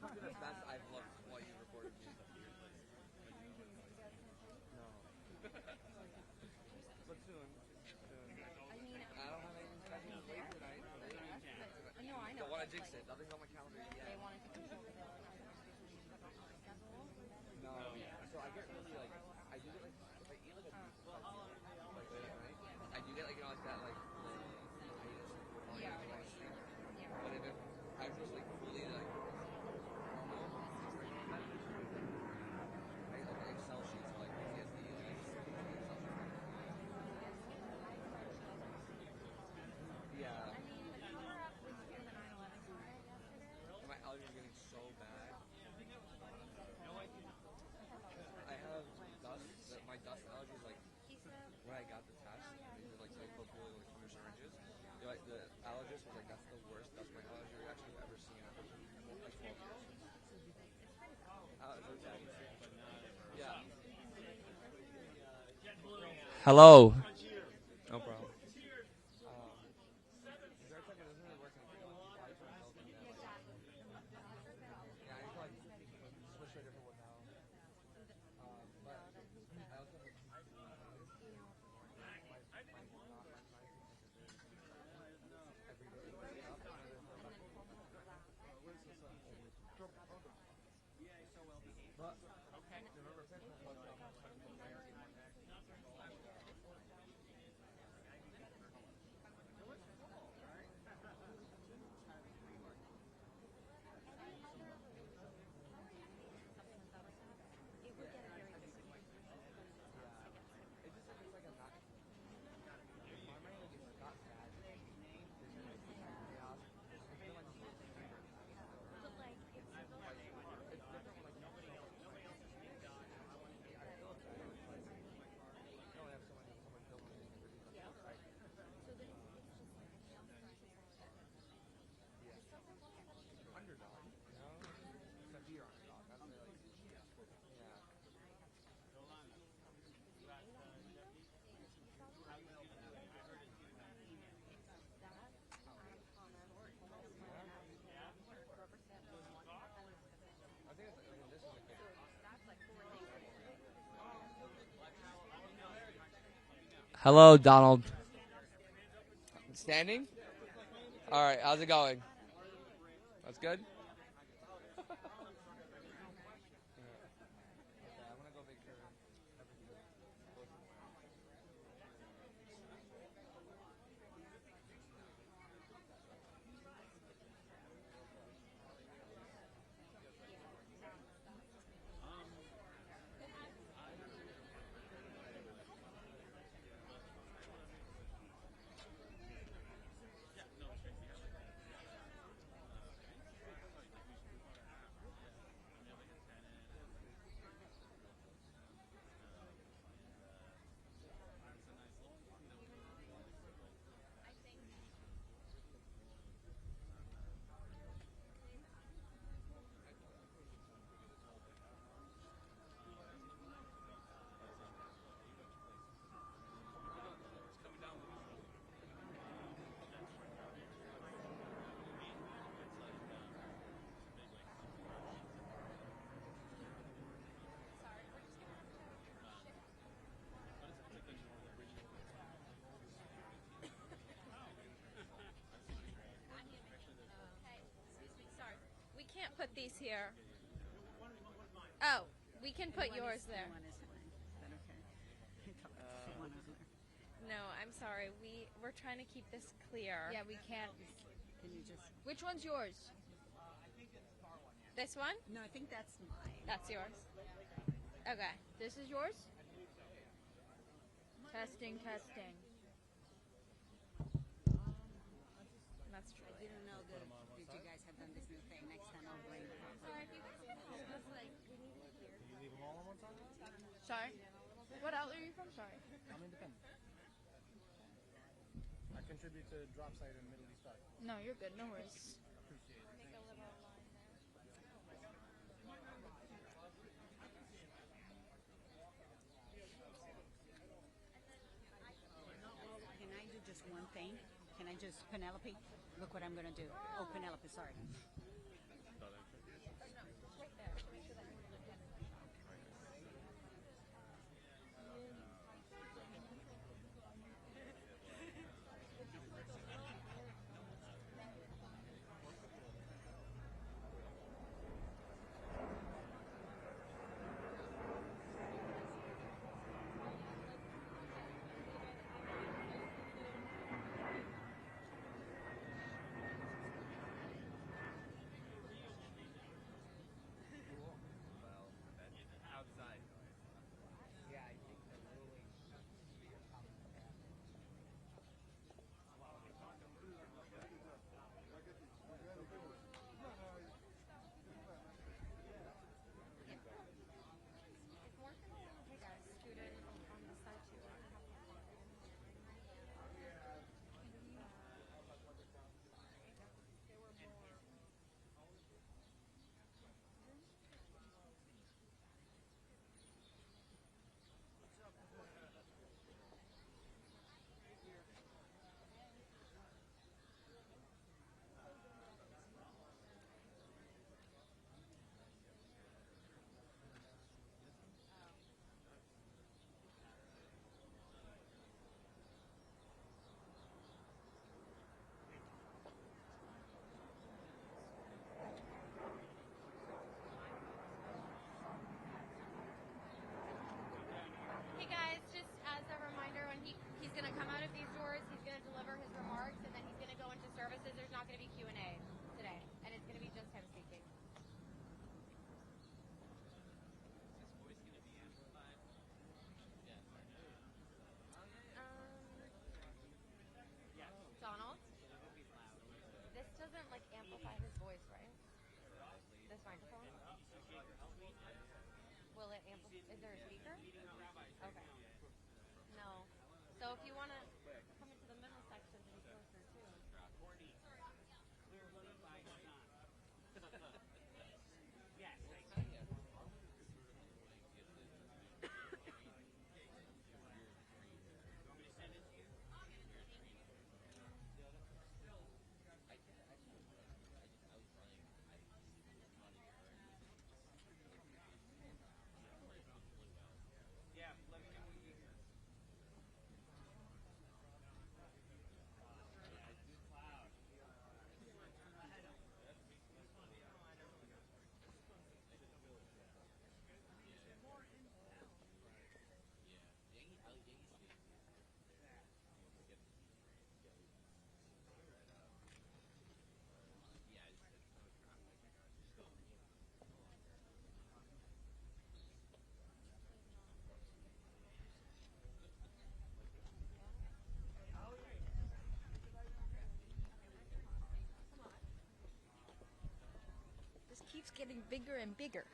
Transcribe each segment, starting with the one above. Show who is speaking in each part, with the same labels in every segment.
Speaker 1: probably the best I've looked while you recorded me. No. But soon.
Speaker 2: I mean,
Speaker 1: I don't have anything scheduled late tonight.
Speaker 2: no, I know.
Speaker 1: Don't want to jinx it. Nothing's on my calendar yet.
Speaker 2: They wanted to control the schedule.
Speaker 1: No. So I get really like, I do get like, if I eat like a decent like late at night, I do get like, you know, like that like hiatus before
Speaker 2: Yeah.
Speaker 1: I sleep. But if I'm just like fully like normal, I get like an Excel sheet for like PTSD and I just Excel sheet. Yeah.
Speaker 2: I mean, the cover-up was from the 9/11 riot yesterday.
Speaker 1: My allergies are getting so bad. I have dust. My dust allergies, like when I got the test, they did like poke like from your syringes. Like the allergist was like, "That's the worst dust mite allergy reaction you've ever seen after like 12 years." Yeah. Hello. No problem. Hello, Donald. Standing? All right, how's it going? That's good?
Speaker 2: Can't put these here. Oh, we can put yours there. No, I'm sorry. We're trying to keep this clear.
Speaker 3: Yeah, we can't. Can you just? Which one's yours?
Speaker 2: This one?
Speaker 3: No, I think that's mine.
Speaker 2: That's yours. Okay.
Speaker 3: This is yours? Testing, testing.
Speaker 2: That's true.
Speaker 3: I didn't know that you guys have done this new thing. Next time I'll bring it.
Speaker 2: Sorry, if you guys can help us, like, we need it here.
Speaker 4: Can you leave them all on one side?
Speaker 2: Sorry? What outlet are you from? Sorry.
Speaker 4: I'm independent. I contribute to Drop Site and Middle East Art.
Speaker 2: No, you're good. No worries.
Speaker 4: Appreciate it.
Speaker 2: Make a little line there.
Speaker 3: Can I do just one thing? Can I just, Penelope? Look what I'm going to do. Oh, Penelope, sorry.
Speaker 2: going to be Q&A today, and it's going to be just him speaking. Donald, this doesn't like amplify his voice, right? This microphone? Will it amplify? Is there a speaker? Okay. No. So if you want to come into the middle section to be closer too. This keeps getting bigger and bigger.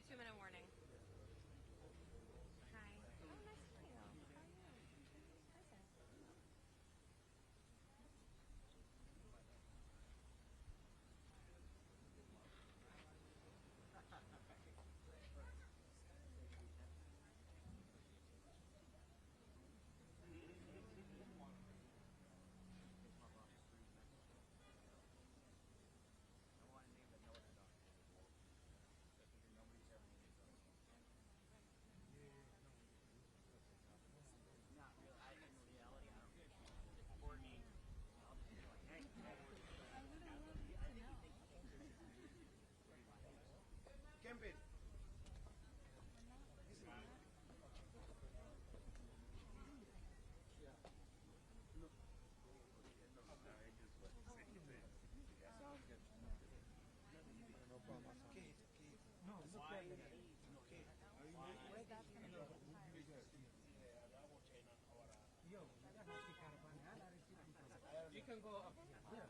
Speaker 2: 2-minute warning. Hi. Oh, nice to meet you. How are you? Perfect.
Speaker 4: You can go up here.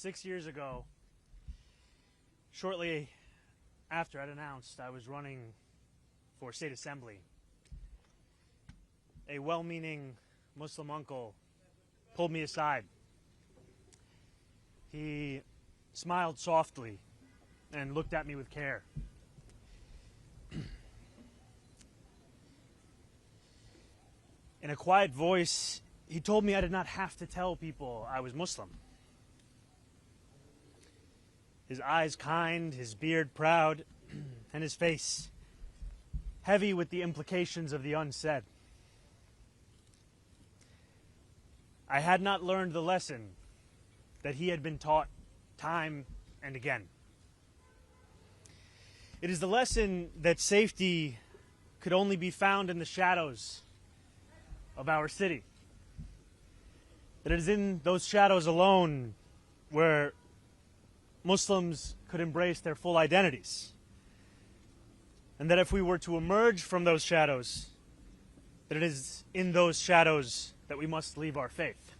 Speaker 5: 6 years ago, shortly after I'd announced I was running for state assembly, a well-meaning Muslim uncle pulled me aside. He smiled softly and looked at me with care. In a quiet voice, he told me I did not have to tell people I was Muslim. His eyes kind, his beard proud, and his face heavy with the implications of the unsaid. I had not learned the lesson that he had been taught time and again. It is the lesson that safety could only be found in the shadows of our city. That it is in those shadows alone where Muslims could embrace their full identities. And that if we were to emerge from those shadows, that it is in those shadows that we must leave our faith.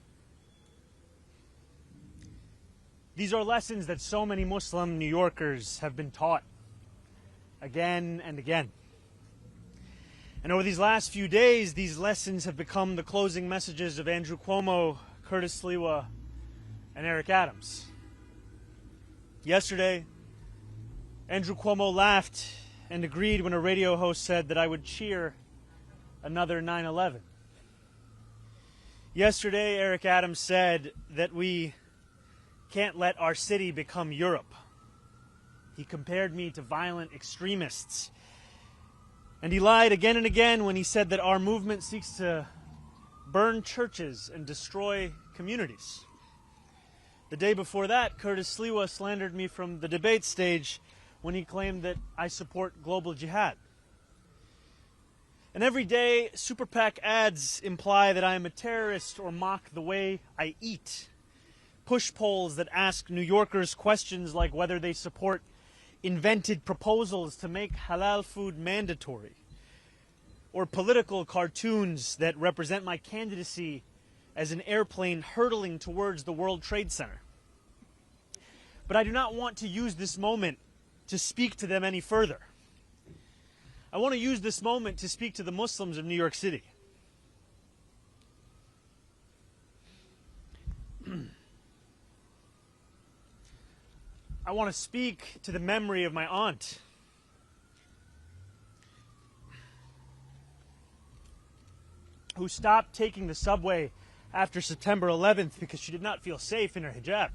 Speaker 5: These are lessons that so many Muslim New Yorkers have been taught again and again. And over these last few days, these lessons have become the closing messages of Andrew Cuomo, Curtis Sliwa, and Eric Adams. Yesterday, Andrew Cuomo laughed and agreed when a radio host said that I would cheer another 9/11. Yesterday, Eric Adams said that we can't let our city become Europe. He compared me to violent extremists. And he lied again and again when he said that our movement seeks to burn churches and destroy communities. The day before that, Curtis Sliwa slandered me from the debate stage when he claimed that I support global jihad. And every day, Super PAC ads imply that I am a terrorist or mock the way I eat. Push polls that ask New Yorkers questions like whether they support invented proposals to make halal food mandatory, or political cartoons that represent my candidacy as an airplane hurtling towards the World Trade Center. But I do not want to use this moment to speak to them any further. I want to use this moment to speak to the Muslims of New York City. I want to speak to the memory of my aunt. Who stopped taking the subway after September 11th because she did not feel safe in her hijab.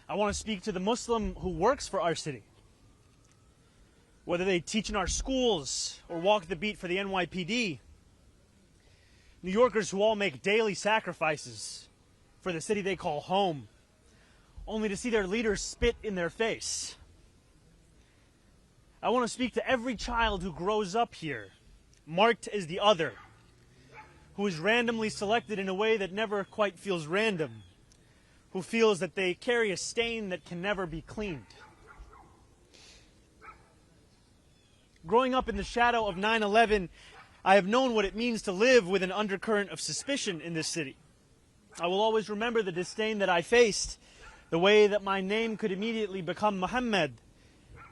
Speaker 5: I want to speak to the Muslim who works for our city. Whether they teach in our schools or walk the beat for the NYPD. New Yorkers who all make daily sacrifices for the city they call home, only to see their leaders spit in their face. I want to speak to every child who grows up here, marked as the other, who is randomly selected in a way that never quite feels random, who feels that they carry a stain that can never be cleaned. Growing up in the shadow of 9/11, I have known what it means to live with an undercurrent of suspicion in this city. I will always remember the disdain that I faced, the way that my name could immediately become Muhammad,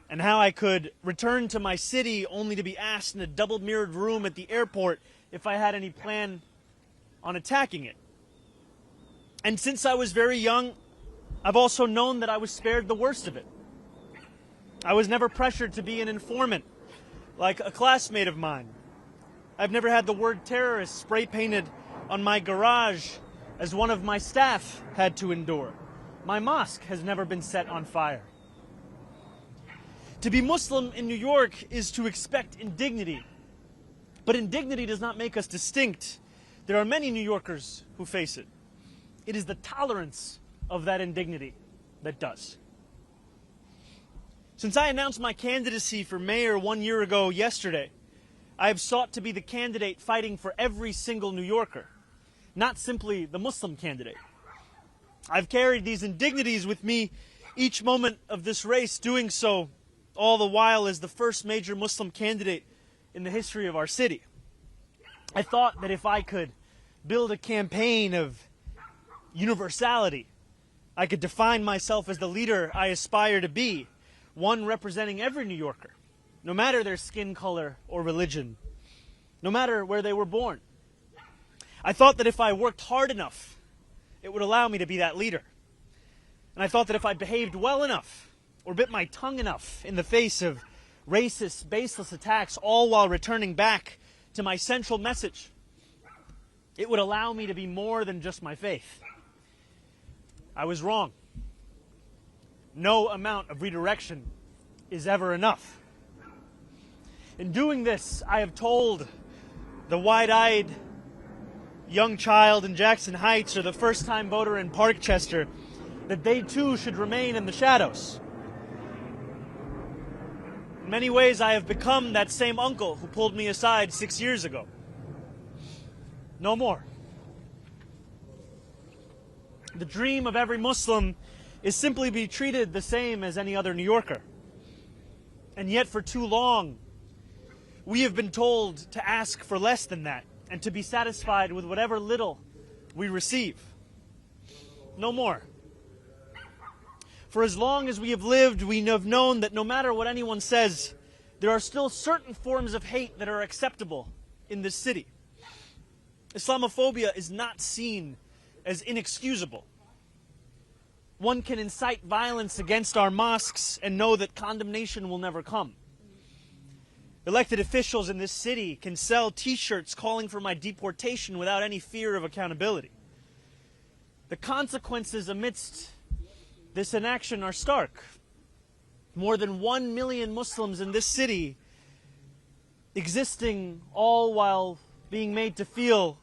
Speaker 5: and how I could return to my city only to be asked in a double-mirrored room at the airport if I had any plan on attacking it. And since I was very young, I've also known that I was spared the worst of it. I was never pressured to be an informant, like a classmate of mine. I've never had the word terrorist spray-painted on my garage as one of my staff had to endure. My mosque has never been set on fire. To be Muslim in New York is to expect indignity. But indignity does not make us distinct. There are many New Yorkers who face it. It is the tolerance of that indignity that does. Since I announced my candidacy for mayor 1 year ago yesterday, I have sought to be the candidate fighting for every single New Yorker, not simply the Muslim candidate. I've carried these indignities with me each moment of this race, doing so all the while as the first major Muslim candidate in the history of our city. I thought that if I could build a campaign of universality. I could define myself as the leader I aspire to be, one representing every New Yorker, no matter their skin color or religion, no matter where they were born. I thought that if I worked hard enough, it would allow me to be that leader. And I thought that if I behaved well enough, or bit my tongue enough in the face of racist, baseless attacks, all while returning back to my central message, it would allow me to be more than just my faith. I was wrong. No amount of redirection is ever enough. In doing this, I have told the wide-eyed young child in Jackson Heights or the first-time voter in Parkchester that they too should remain in the shadows. In many ways, I have become that same uncle who pulled me aside 6 years ago. No more. The dream of every Muslim is simply be treated the same as any other New Yorker. And yet for too long, we have been told to ask for less than that and to be satisfied with whatever little we receive. No more. For as long as we have lived, we have known that no matter what anyone says, there are still certain forms of hate that are acceptable in this city. Islamophobia is not seen as inexcusable. One can incite violence against our mosques and know that condemnation will never come. Elected officials in this city can sell T-shirts calling for my deportation without any fear of accountability. The consequences amidst this inaction are stark. More than 1 million Muslims in this city existing all while being made to feel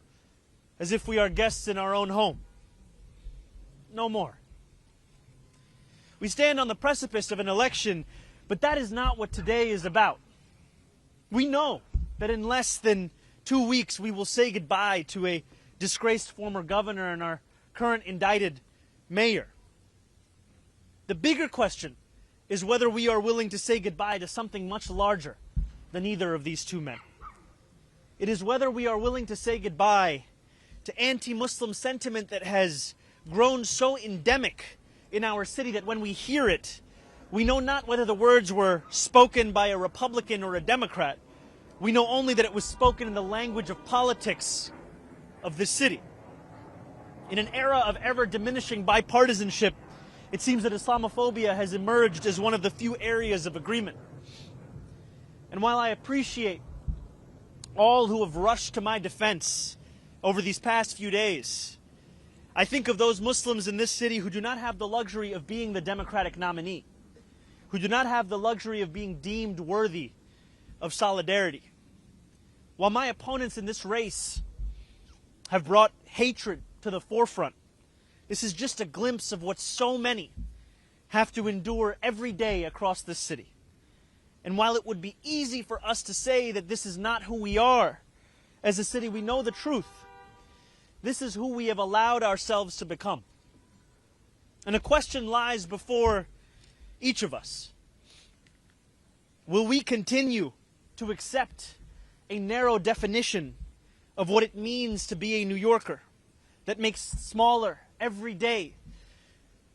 Speaker 5: as if we are guests in our own home. No more. We stand on the precipice of an election, but that is not what today is about. We know that in less than 2 weeks we will say goodbye to a disgraced former governor and our current indicted mayor. The bigger question is whether we are willing to say goodbye to something much larger than either of these two men. It is whether we are willing to say goodbye to anti-Muslim sentiment that has grown so endemic in our city that when we hear it, we know not whether the words were spoken by a Republican or a Democrat. We know only that it was spoken in the language of politics of this city. In an era of ever-diminishing bipartisanship, it seems that Islamophobia has emerged as one of the few areas of agreement. And while I appreciate all who have rushed to my defense over these past few days, I think of those Muslims in this city who do not have the luxury of being the Democratic nominee, who do not have the luxury of being deemed worthy of solidarity. While my opponents in this race have brought hatred to the forefront, this is just a glimpse of what so many have to endure every day across this city. And while it would be easy for us to say that this is not who we are as a city, we know the truth. This is who we have allowed ourselves to become. And a question lies before each of us. Will we continue to accept a narrow definition of what it means to be a New Yorker that makes smaller every day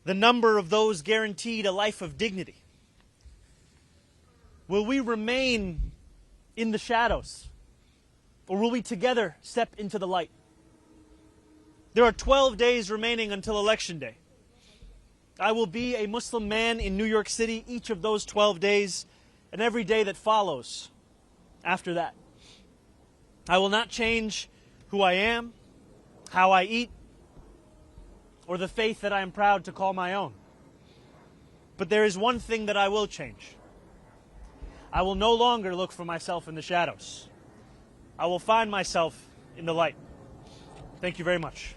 Speaker 5: the number of those guaranteed a life of dignity? Will we remain in the shadows, or will we together step into the light? There are 12 days remaining until Election Day. I will be a Muslim man in New York City each of those 12 days and every day that follows after that. I will not change who I am, how I eat, or the faith that I am proud to call my own. But there is one thing that I will change. I will no longer look for myself in the shadows. I will find myself in the light. Thank you very much.